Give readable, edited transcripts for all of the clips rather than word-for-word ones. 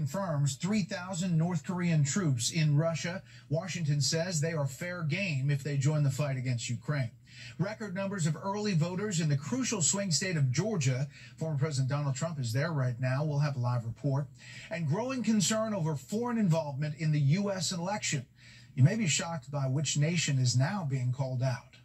confirms 3,000 North Korean troops in Russia. Washington says they are fair game if they join the fight against Ukraine. Record numbers of early voters in the crucial swing state of Georgia. Former President Donald Trump is there right now. We'll have a live report. And growing concern over foreign involvement in the U.S. election. You may be shocked by which nation is now being called out.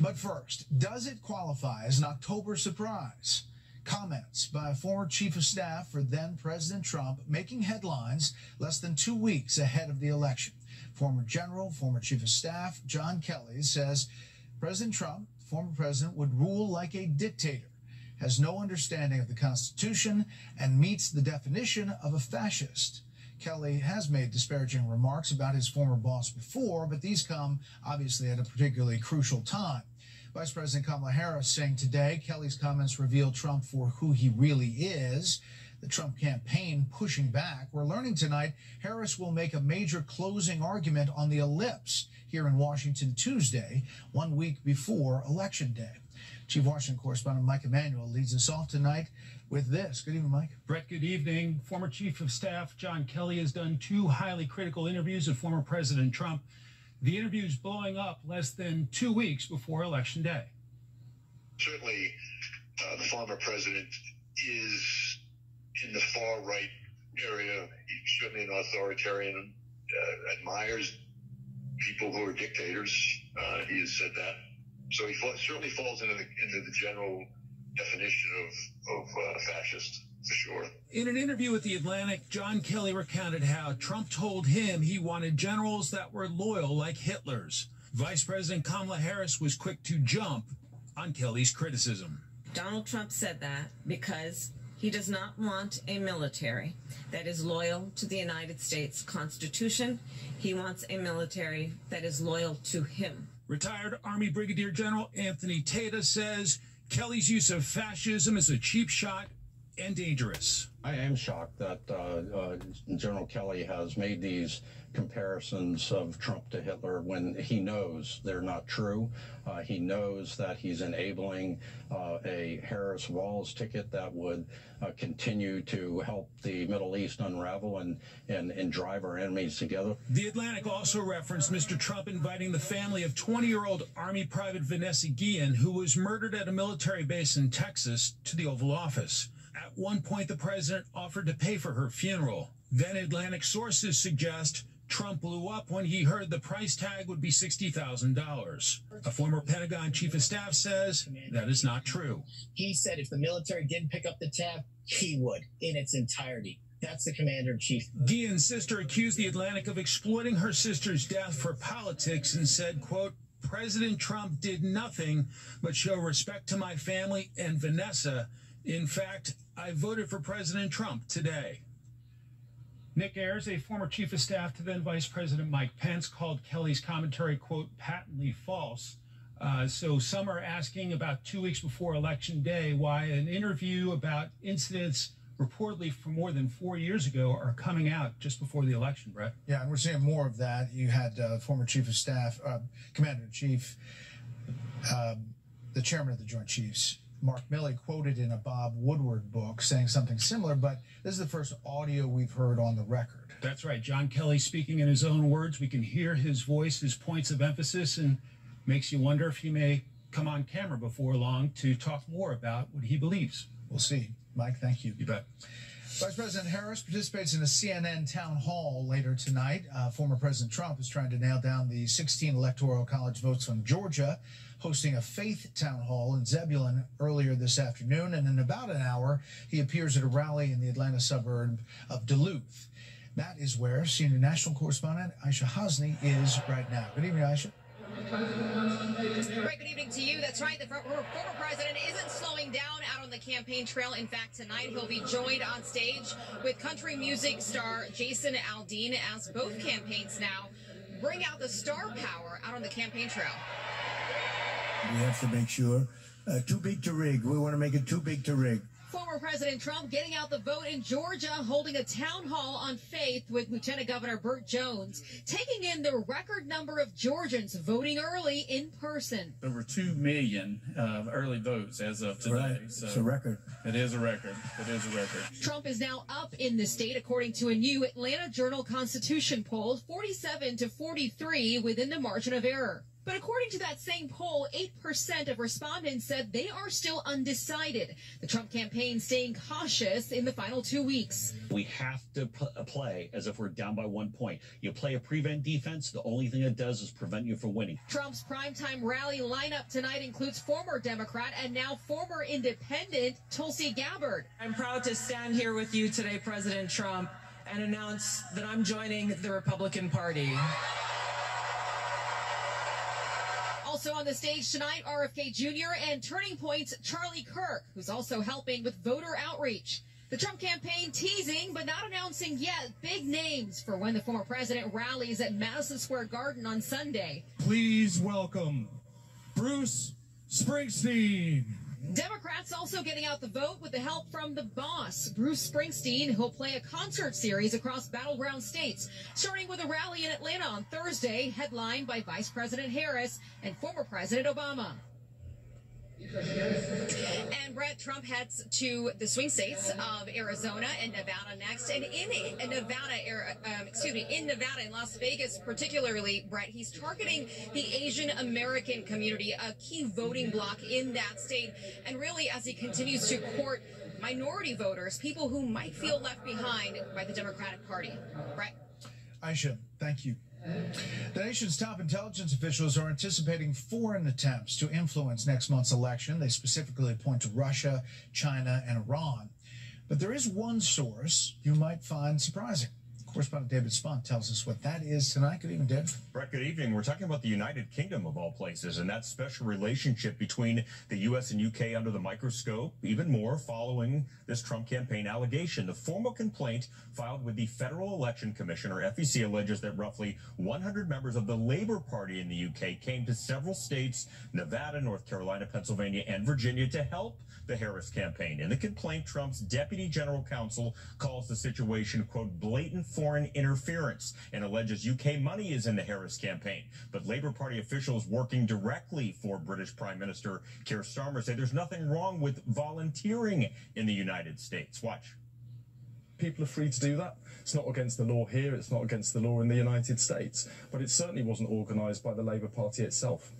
But first, does it qualify as an October surprise? Comments by a former chief of staff for then President Trump making headlines less than 2 weeks ahead of the election. Former general, former chief of staff John Kelly says President Trump, former president, would rule like a dictator, has no understanding of the Constitution, and meets the definition of a fascist. Kelly has made disparaging remarks about his former boss before, but these come obviously at a particularly crucial time. Vice President Kamala Harris saying today Kelly's comments reveal Trump for who he really is. The Trump campaign pushing back. We're learning tonight Harris will make a major closing argument on the ellipse here in Washington Tuesday, 1 week before Election Day. Chief Washington correspondent Mike Emanuel leads us off tonight with this. Good evening, Mike. Brett, good evening. Former Chief of Staff John Kelly has done 2 highly critical interviews of former President Trump. The interview's blowing up less than 2 weeks before Election Day. Certainly, the former president is in the far right area. He's certainly an authoritarian, admires people who are dictators. He has said that. So he certainly falls into the general definition of fascist, for sure. In an interview with The Atlantic, John Kelly recounted how Trump told him he wanted generals that were loyal like Hitler's. Vice President Kamala Harris was quick to jump on Kelly's criticism. Donald Trump said that because he does not want a military that is loyal to the United States Constitution. He wants a military that is loyal to him. Retired Army Brigadier General Anthony Tata says Kelly's use of fascism is a cheap shot and dangerous. I am shocked that General Kelly has made these comparisons of Trump to Hitler when he knows they're not true. He knows that he's enabling a Harris-Walz ticket that would continue to help the Middle East unravel and drive our enemies together. The Atlantic also referenced Mr. Trump inviting the family of 20-year-old Army Private Vanessa Guillen, who was murdered at a military base in Texas, to the Oval Office. At one point, the president offered to pay for her funeral. Then Atlantic sources suggest Trump blew up when he heard the price tag would be $60,000. A former Pentagon chief of staff says that is not true. He said if the military didn't pick up the tab, he would in its entirety. That's the commander-in-chief. Guillen's sister accused the Atlantic of exploiting her sister's death for politics and said, quote, President Trump did nothing but show respect to my family and Vanessa. In fact, I voted for President Trump today. Nick Ayers, a former chief of staff to then Vice President Mike Pence, called Kelly's commentary, quote, patently false. So some are asking about 2 weeks before Election Day why an interview about incidents reportedly from more than 4 years ago are coming out just before the election, Brett. Yeah, and we're seeing more of that. You had former chief of staff, commander-in-chief, the chairman of the Joint Chiefs, Mark Milley, quoted in a Bob Woodward book saying something similar, but this is the first audio we've heard on the record. That's right. John Kelly speaking in his own words. We can hear his voice, his points of emphasis, and makes you wonder if he may come on camera before long to talk more about what he believes. We'll see. Mike, thank you. You bet. Vice President Harris participates in a CNN town hall later tonight. Former President Trump is trying to nail down the 16 Electoral College votes on Georgia, hosting a faith town hall in Zebulon earlier this afternoon. And in about an hour, he appears at a rally in the Atlanta suburb of Duluth. That is where senior national correspondent Aisha Hasni is right now. Good evening, Aisha. Right, good evening to you. That's right. The former president isn't slowing down out on the campaign trail. In fact, tonight he'll be joined on stage with country music star Jason Aldean as both campaigns now bring out the star power out on the campaign trail. We have to make sure too big to rig. We want to make it too big to rig. Former President Trump getting out the vote in Georgia, holding a town hall on faith with Lieutenant Governor Burt Jones, taking in the record number of Georgians voting early in person. Over 2 million early votes as of today. Right. So it's a record. It is a record. It is a record. Trump is now up in the state, according to a new Atlanta Journal-Constitution poll, 47 to 43 within the margin of error. But according to that same poll, 8% of respondents said they are still undecided. The Trump campaign staying cautious in the final 2 weeks. We have to play as if we're down by 1 point. You play a prevent defense, the only thing it does is prevent you from winning. Trump's primetime rally lineup tonight includes former Democrat and now former independent Tulsi Gabbard. I'm proud to stand here with you today, President Trump, and announce that I'm joining the Republican Party. Also on the stage tonight, RFK Jr. and Turning Point's Charlie Kirk, who's also helping with voter outreach. The Trump campaign teasing, but not announcing yet, big names for when the former president rallies at Madison Square Garden on Sunday. Please welcome Bruce Springsteen. Democrats also getting out the vote with the help from the boss, Bruce Springsteen, who'll play a concert series across battleground states, starting with a rally in Atlanta on Thursday, headlined by Vice President Harris and former President Obama. And Brett, Trump heads to the swing states of Arizona and Nevada next. And in Nevada, in Nevada and Las Vegas particularly, Brett, he's targeting the Asian American community, a key voting bloc in that state. And really, as he continues to court minority voters, people who might feel left behind by the Democratic Party. Brett? Aisha, thank you. The nation's top intelligence officials are anticipating foreign attempts to influence next month's election. They specifically point to Russia, China, and Iran. But there is one source you might find surprising. Correspondent David Spunt tells us what that is tonight. Good evening, Dave. Brett, good evening. We're talking about the United Kingdom, of all places, and that special relationship between the U.S. and U.K. under the microscope, even more following this Trump campaign allegation. The formal complaint filed with the Federal Election Commission, or FEC, alleges that roughly 100 members of the Labour Party in the U.K. came to several states, Nevada, North Carolina, Pennsylvania, and Virginia, to help the Harris campaign. In the complaint, Trump's Deputy General Counsel calls the situation, quote, blatant foreign interference, and alleges UK money is in the Harris campaign. But Labour Party officials working directly for British Prime Minister Keir Starmer say there's nothing wrong with volunteering in the United States. Watch. People are free to do that. It's not against the law here, it's not against the law in the United States, but it certainly wasn't organised by the Labour Party itself.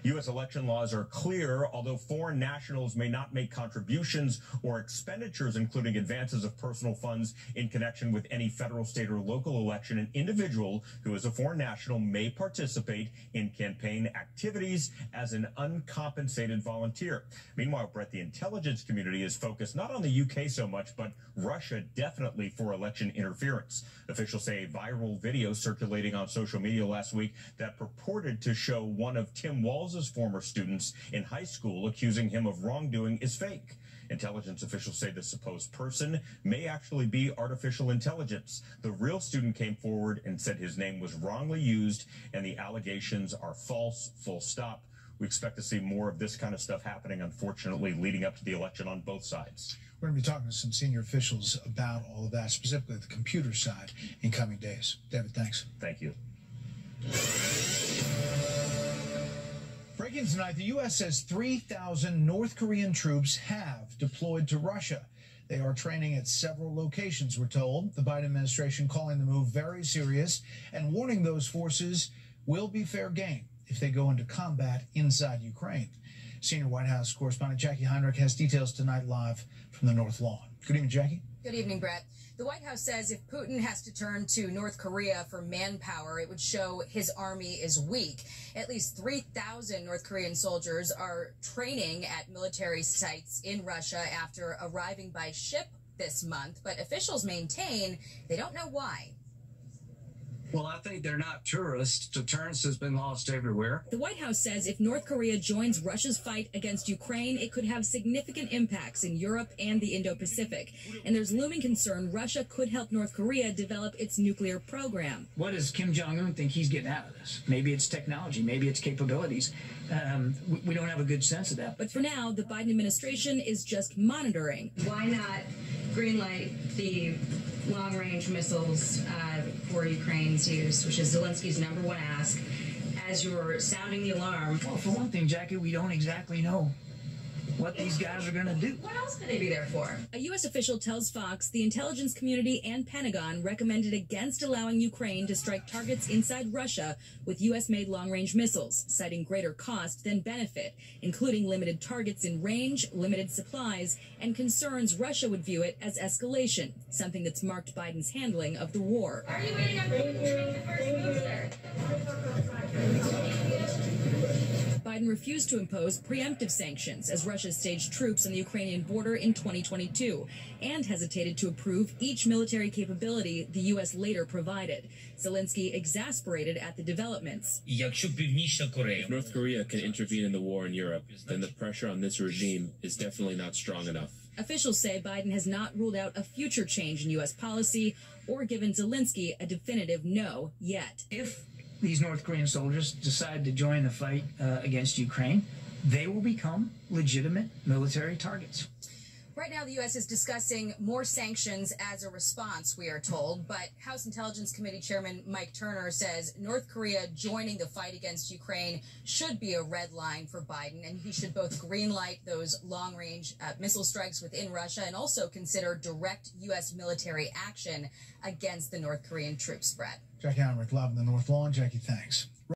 U.S. election laws are clear. Although foreign nationals may not make contributions or expenditures, including advances of personal funds in connection with any federal, state, or local election, an individual who is a foreign national may participate in campaign activities as an uncompensated volunteer. Meanwhile, Brett, the intelligence community is focused not on the UK so much, but Russia definitely for election interference. Officials say a viral video circulating on social media last week that purported to show one of Tim Walz's former students in high school accusing him of wrongdoing is fake. Intelligence officials say the supposed person may actually be artificial intelligence. The real student came forward and said his name was wrongly used and the allegations are false, full stop. We expect to see more of this kind of stuff happening, unfortunately, leading up to the election on both sides. We're going to be talking to some senior officials about all of that, specifically the computer side, in coming days. David, thanks. Thank you. Breaking tonight, the U.S. says 3,000 North Korean troops have deployed to Russia. They are training at several locations, we're told. The Biden administration calling the move very serious and warning those forces will be fair game if they go into combat inside Ukraine. Senior White House correspondent Jackie Heinrich has details tonight live from the North Lawn. Good evening, Jackie. Good evening, Brett. The White House says if Putin has to turn to North Korea for manpower, it would show his army is weak. At least 3,000 North Korean soldiers are training at military sites in Russia after arriving by ship this month, but officials maintain they don't know why. Well, I think they're not tourists. Deterrence has been lost everywhere. The White House says if North Korea joins Russia's fight against Ukraine, it could have significant impacts in Europe and the Indo-Pacific. And there's looming concern Russia could help North Korea develop its nuclear program. What does Kim Jong-un think he's getting out of this? Maybe it's technology, maybe it's capabilities. We don't have a good sense of that. But for now, the Biden administration is just monitoring. Why not greenlight the long-range missiles for Ukraine's use, which is Zelensky's #1 ask, as you're sounding the alarm? Well, for one thing, Jackie, we don't exactly know what these guys are going to do. What else could they be there for? A U.S. official tells Fox the intelligence community and Pentagon recommended against allowing Ukraine to strike targets inside Russia with U.S.-made long-range missiles, citing greater cost than benefit, including limited targets in range, limited supplies, and concerns Russia would view it as escalation, something that's marked Biden's handling of the war. Are you waiting on Putin to make the first move, sir? Biden refused to impose preemptive sanctions as Russia staged troops on the Ukrainian border in 2022 and hesitated to approve each military capability the U.S. later provided. Zelensky exasperated at the developments. If North Korea can intervene in the war in Europe, then the pressure on this regime is definitely not strong enough. Officials say Biden has not ruled out a future change in U.S. policy or given Zelensky a definitive no yet. If these North Korean soldiers decide to join the fight against Ukraine, they will become legitimate military targets. Right now, the U.S. is discussing more sanctions as a response, we are told, but House Intelligence Committee Chairman Mike Turner says North Korea joining the fight against Ukraine should be a red line for Biden, and he should both greenlight those long-range missile strikes within Russia and also consider direct U.S. military action against the North Korean troop spread. Jackie Heinrich live in the North Lawn. Jackie, thanks.